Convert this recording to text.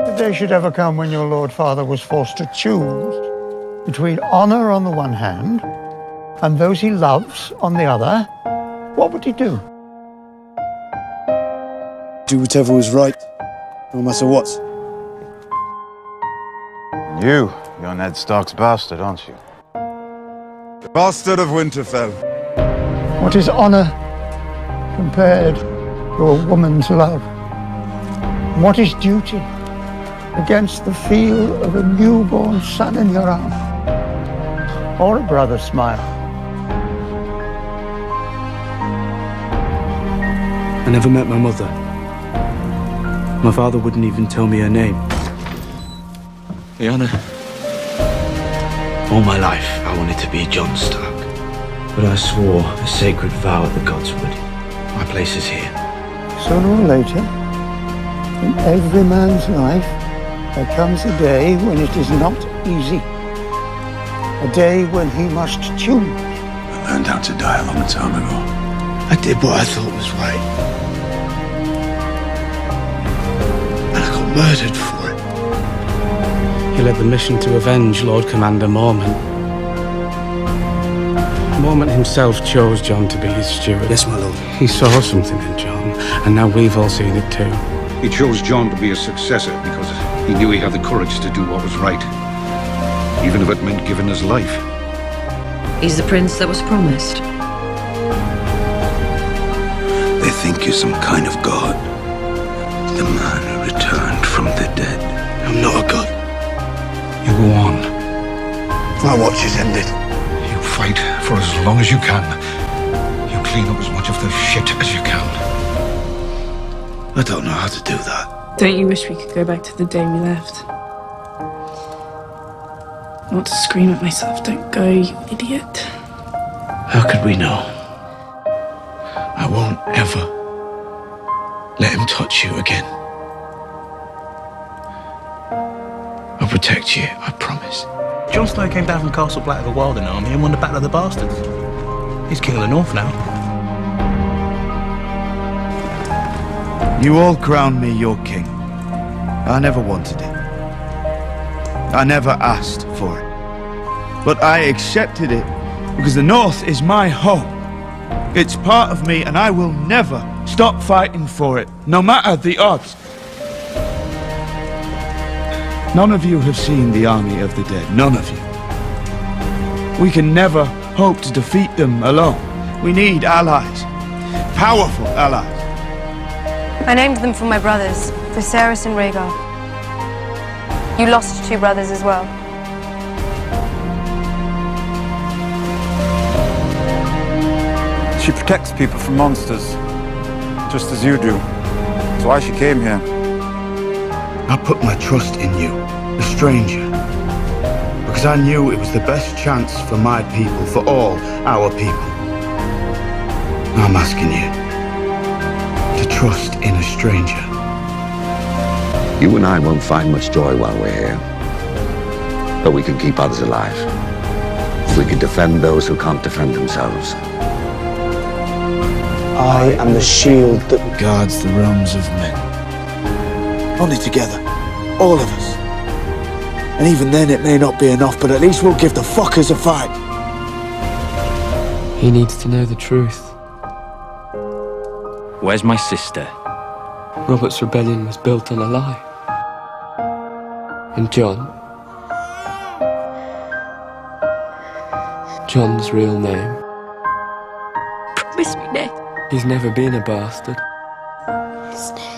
The day should ever come when your Lord Father was forced to choose between honor on the one hand and those he loves on the other, what would he do? Do whatever was right, no matter what. You're Ned Stark's bastard, aren't you? The bastard of Winterfell. What is honor compared to a woman's love? What is duty against the feel of a newborn son in your arms? Or a brother's smile? I never met my mother. My father wouldn't even tell me her name. Lyanna. All my life, I wanted to be Jon Stark. But I swore a sacred vow at the Godswood. My place is here. Sooner or later, in every man's life, there comes a day when it is not easy. A day when he must choose. I learned how to die a long time ago. I did what I thought was right. And I got murdered for it. He led the mission to avenge Lord Commander Mormont. Mormont himself chose Jon to be his steward. Yes, my lord. He saw something in Jon, and now we've all seen it too. He chose Jon to be his successor because he knew he had the courage to do what was right, even if it meant giving his life. He's the prince that was promised. They think you're some kind of god. The man who returned from the dead. I'm not a god. You go on. My watch is ended. You fight for as long as you can. You clean up as much of the shit as you can. I don't know how to do that. Don't you wish we could go back to the day we left? I want to scream at myself, don't go, you idiot. How could we know? I won't ever let him touch you again. I'll protect you, I promise. Jon Snow came down from Castle Black with a Wilding army and won the Battle of the Bastards. He's king of the North now. You all crowned me your king. I never wanted it. I never asked for it. But I accepted it because the North is my home. It's part of me and I will never stop fighting for it, no matter the odds. None of you have seen the army of the dead, none of you. We can never hope to defeat them alone. We need allies, powerful allies. I named them for my brothers, Viserys and Rhaegar. You lost 2 brothers as well. She protects people from monsters, just as you do. That's why she came here. I put my trust in you, a stranger, because I knew it was the best chance for my people, for all our people. I'm asking you to trust in a stranger. You and I won't find much joy while we're here, but we can keep others alive. We can defend those who can't defend themselves. I am the shield that guards the realms of men. Only together, all of us. And even then it may not be enough, but at least we'll give the fuckers a fight. He needs to know the truth. Where's my sister? Robert's rebellion was built on a lie. And Jon's real name. Promise me, Ned. He's never been a bastard. His name.